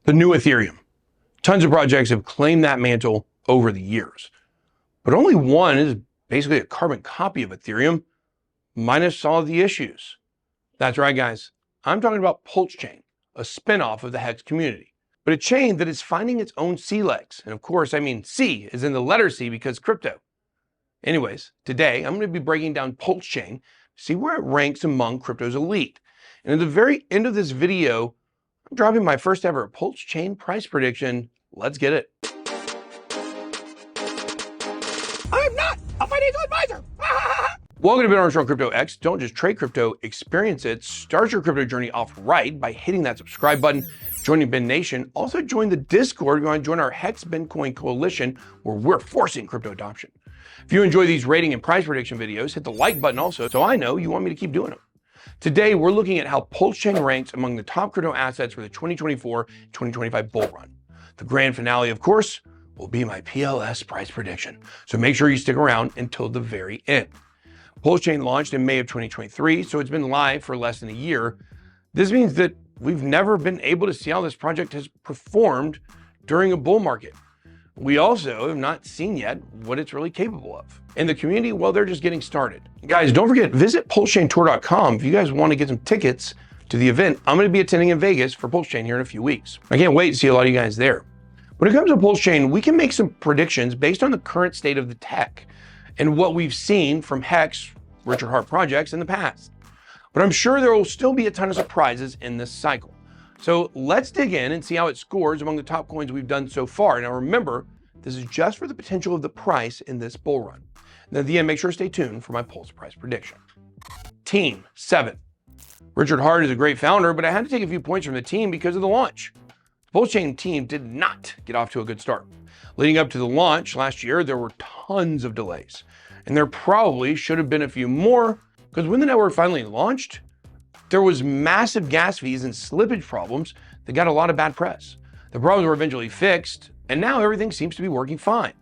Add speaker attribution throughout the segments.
Speaker 1: The new Ethereum. Tons of projects have claimed that mantle over the years, but only one is basically a carbon copy of Ethereum, minus all of the issues. That's right, guys. I'm talking about Pulse Chain, a spinoff of the Hex community, but a chain that is finding its own sea legs. And of course, I mean C is in the letter C because crypto. Anyways, today I'm going to be breaking down Pulse Chain to see where it ranks among crypto's elite. And at the very end of this video, I'm dropping my first ever Pulse Chain price prediction. Let's get it. I'm not a financial advisor. Welcome to Armstrong Crypto X. Don't just trade crypto, experience it. Start your crypto journey off right by hitting that subscribe button, joining Ben Nation. Also join the Discord if you want to join our Hex Bitcoin Coalition, where we're forcing crypto adoption. If you enjoy these rating and price prediction videos, hit the like button also so I know you want me to keep doing them. Today, we're looking at how Pulse Chain ranks among the top crypto assets for the 2024-2025 bull run. The grand finale, of course, will be my PLS price prediction. So make sure you stick around until the very end. Pulse Chain launched in May of 2023, so it's been live for less than a year. This means that we've never been able to see how this project has performed during a bull market. We also have not seen yet what it's really capable of. And the community, well, they're just getting started. Guys, don't forget, visit PulseChainTour.com if you guys want to get some tickets to the event I'm going to be attending in Vegas for Pulse Chain here in a few weeks. I can't wait to see a lot of you guys there. When it comes to Pulse Chain, we can make some predictions based on the current state of the tech and what we've seen from Hex, Richard Heart projects in the past. But I'm sure there will still be a ton of surprises in this cycle. So let's dig in and see how it scores among the top coins we've done so far. Now remember, this is just for the potential of the price in this bull run. And at the end, make sure to stay tuned for my Pulse price prediction. Team 7. Richard Heart is a great founder, but I had to take a few points from the team because of the launch. The Pulse Chain team did not get off to a good start. Leading up to the launch last year, there were tons of delays. And there probably should have been a few more, because when the network finally launched, there was massive gas fees and slippage problems that got a lot of bad press. The problems were eventually fixed, and now everything seems to be working fine.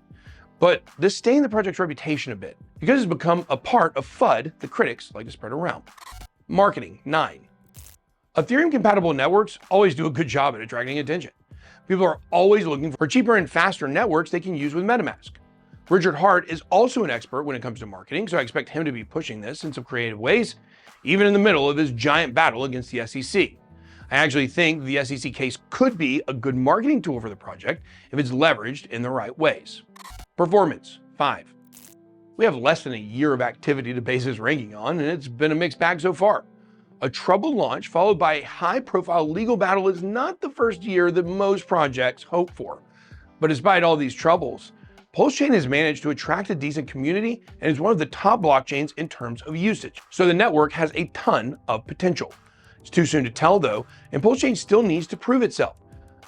Speaker 1: But this stained the project's reputation a bit, because it's become a part of FUD the critics like to spread around. Marketing 9. Ethereum-compatible networks always do a good job at attracting attention. People are always looking for cheaper and faster networks they can use with MetaMask. Richard Heart is also an expert when it comes to marketing, so I expect him to be pushing this in some creative ways, even in the middle of his giant battle against the SEC. I actually think the SEC case could be a good marketing tool for the project if it's leveraged in the right ways. Performance 5. We have less than a year of activity to base this ranking on, and it's been a mixed bag so far. A troubled launch followed by a high-profile legal battle is not the first year that most projects hope for. But despite all these troubles, Pulse Chain has managed to attract a decent community and is one of the top blockchains in terms of usage. So the network has a ton of potential. It's too soon to tell though, and Pulse Chain still needs to prove itself.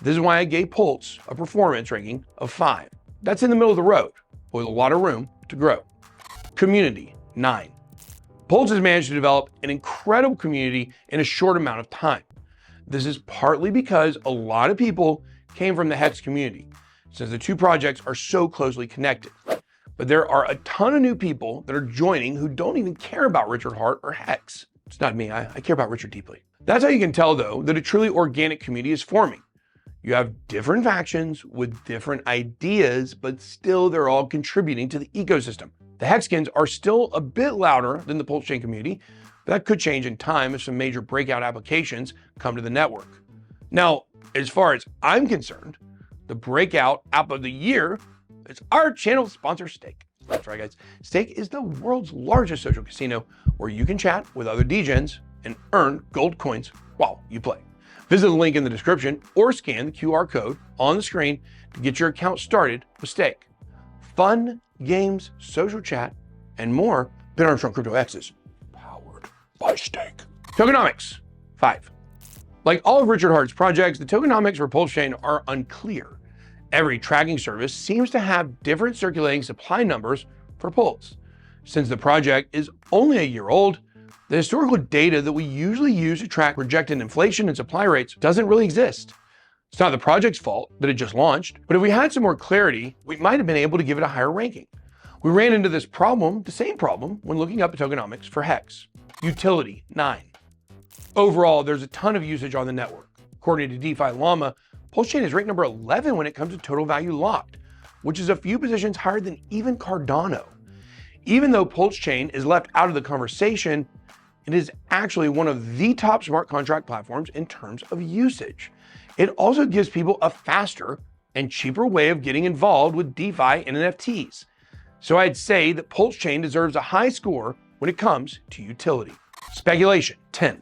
Speaker 1: This is why I gave Pulse a performance ranking of 5. That's in the middle of the road, with a lot of room to grow. Community 9. Pulse has managed to develop an incredible community in a short amount of time. This is partly because a lot of people came from the Hex community, since the two projects are so closely connected. But there are a ton of new people that are joining who don't even care about Richard Heart or Hex. It's not me, I care about Richard deeply. That's how you can tell though that a truly organic community is forming. You have different factions with different ideas, but still they're all contributing to the ecosystem. The Hexkins are still a bit louder than the Pulse Chain community, but that could change in time if some major breakout applications come to the network. Now, as far as I'm concerned, the breakout app of the year is our channel sponsor, Stake. That's right, guys. Stake is the world's largest social casino where you can chat with other DGens and earn gold coins while you play. Visit the link in the description or scan the QR code on the screen to get your account started with Stake. Fun, games, social chat, and more. Ben Armstrong Crypto X is powered by Stake. Tokenomics 5. Like all of Richard Heart's projects, the tokenomics for Pulse Chain are unclear. Every tracking service seems to have different circulating supply numbers for Pulse. Since the project is only a year old, the historical data that we usually use to track projected inflation and supply rates doesn't really exist. It's not the project's fault that it just launched, but if we had some more clarity, we might have been able to give it a higher ranking. We ran into this problem, the same problem, when looking up tokenomics for Hex. Utility 9. Overall, there's a ton of usage on the network. According to DeFi Llama, Pulse Chain is ranked number 11 when it comes to total value locked, which is a few positions higher than even Cardano. Even though Pulse Chain is left out of the conversation, it is actually one of the top smart contract platforms in terms of usage. It also gives people a faster and cheaper way of getting involved with DeFi and NFTs. So I'd say that Pulse Chain deserves a high score when it comes to utility. Speculation, 10.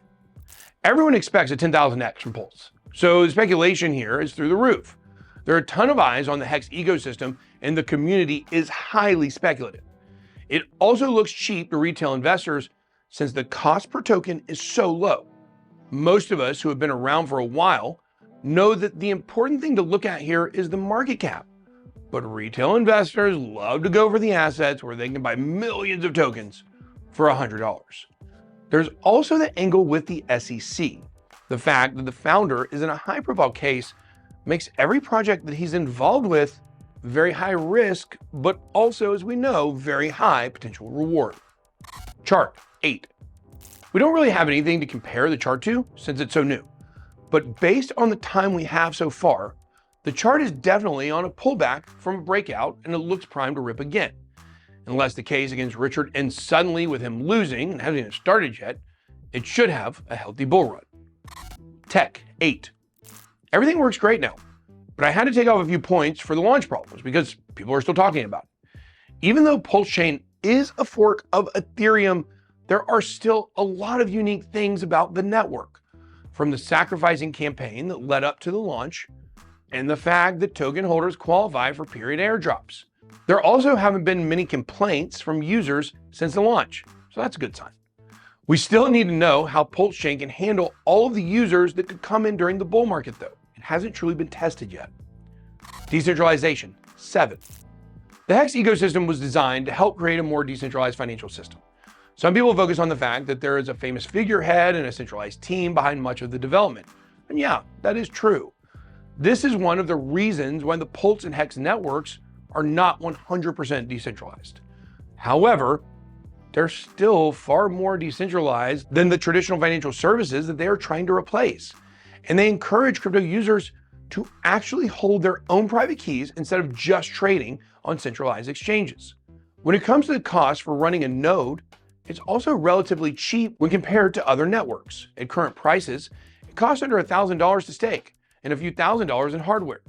Speaker 1: Everyone expects a 10,000x from Pulse, so the speculation here is through the roof. There are a ton of eyes on the Hex ecosystem, and the community is highly speculative. It also looks cheap to retail investors since the cost per token is so low. Most of us who have been around for a while know that the important thing to look at here is the market cap. But retail investors love to go for the assets where they can buy millions of tokens for $100. There's also the angle with the SEC. The fact that the founder is in a high-profile case makes every project that he's involved with very high risk, but also, as we know, very high potential reward. Chart 8. We don't really have anything to compare the chart to since it's so new, but based on the time we have so far, the chart is definitely on a pullback from a breakout and it looks primed to rip again. Unless the case against Richard ends suddenly with him losing and hasn't even started yet, it should have a healthy bull run. Tech 8. Everything works great now, but I had to take off a few points for the launch problems because people are still talking about it. Even though Pulse Chain is a fork of Ethereum, there are still a lot of unique things about the network, from the sacrificing campaign that led up to the launch and the fact that token holders qualify for period airdrops. There also haven't been many complaints from users since the launch, so that's a good sign. We still need to know how Pulse Chain can handle all of the users that could come in during the bull market though. It hasn't truly been tested yet. Decentralization, 7. The Hex ecosystem was designed to help create a more decentralized financial system. Some people focus on the fact that there is a famous figurehead and a centralized team behind much of the development. And yeah, that is true. This is one of the reasons why the Pulse and Hex networks are not 100% decentralized. However, they're still far more decentralized than the traditional financial services that they are trying to replace. And they encourage crypto users to actually hold their own private keys instead of just trading on centralized exchanges. When it comes to the cost for running a node, it's also relatively cheap when compared to other networks. At current prices, it costs under $1,000 to stake and a few $1,000s in hardware.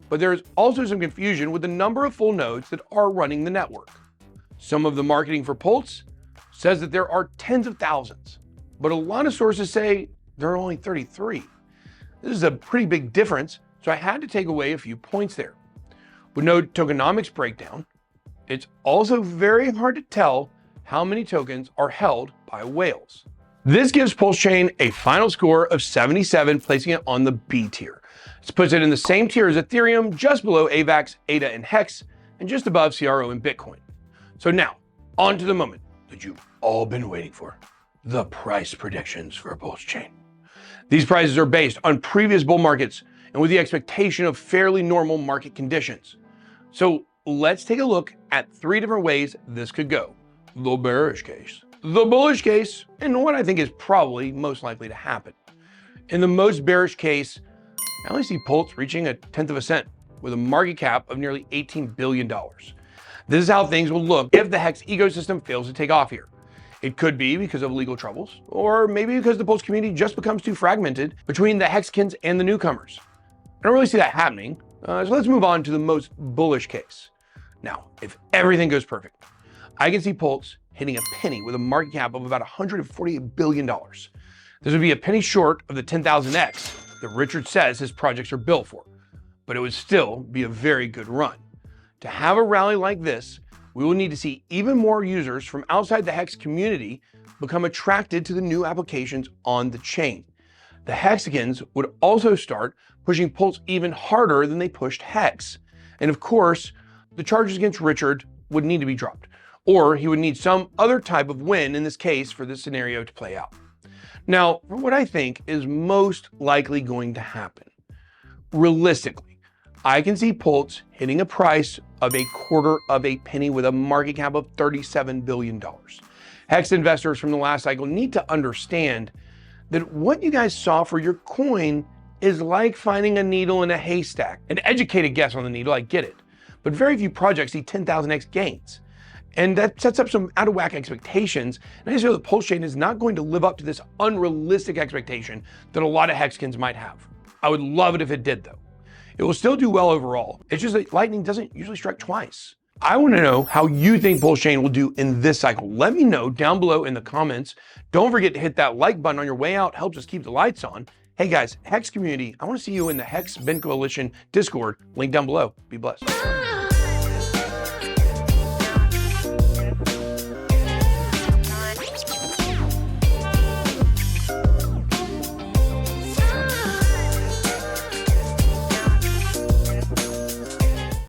Speaker 1: But there is also some confusion with the number of full nodes that are running the network. Some of the marketing for Pulse says that there are tens of thousands, but a lot of sources say there are only 33. This is a pretty big difference, so I had to take away a few points there. With no tokenomics breakdown, it's also very hard to tell how many tokens are held by whales. This gives Pulse Chain a final score of 77, placing it on the B tier. This puts it in the same tier as Ethereum, just below AVAX, ADA, and Hex, and just above CRO and Bitcoin. So now, on to the moment that you've all been waiting for, the price predictions for Pulse Chain. These prices are based on previous bull markets and with the expectation of fairly normal market conditions. So let's take a look at 3 different ways this could go. The bearish case, the bullish case, and what I think is probably most likely to happen. In the most bearish case, I only see Pulse reaching 1/10 of a cent with a market cap of nearly $18 billion. This is how things will look if the Hex ecosystem fails to take off here. It could be because of legal troubles, or maybe because the Pulse community just becomes too fragmented between the Hexkins and the newcomers. I don't really see that happening, so let's move on to the most bullish case. Now, if everything goes perfect, I can see Pulse hitting a penny with a market cap of about $148 billion. This would be a penny short of the 10,000x that Richard says his projects are built for, but it would still be a very good run. To have a rally like this, we will need to see even more users from outside the Hex community become attracted to the new applications on the chain. The Hexicans would also start pushing Pulse even harder than they pushed Hex. And of course, the charges against Richard would need to be dropped, or he would need some other type of win in this case for this scenario to play out. Now, for what I think is most likely going to happen, realistically, I can see Pulse hitting a price of 1/4 of a penny with a market cap of $37 billion. Hex investors from the last cycle need to understand that what you guys saw for your coin is like finding a needle in a haystack. An educated guess on the needle, I get it. But very few projects see 10,000x gains. And that sets up some out of whack expectations. And I just feel that Pulse Chain is not going to live up to this unrealistic expectation that a lot of hexkins might have. I would love it if it did though. It will still do well overall. It's just that lightning doesn't usually strike twice. I want to know how you think Pulse Chain will do in this cycle. Let me know down below in the comments. Don't forget to hit that like button on your way out. Helps us keep the lights on. Hey guys, Hex community, I want to see you in the Hex Ben Coalition Discord. Link down below. Be blessed.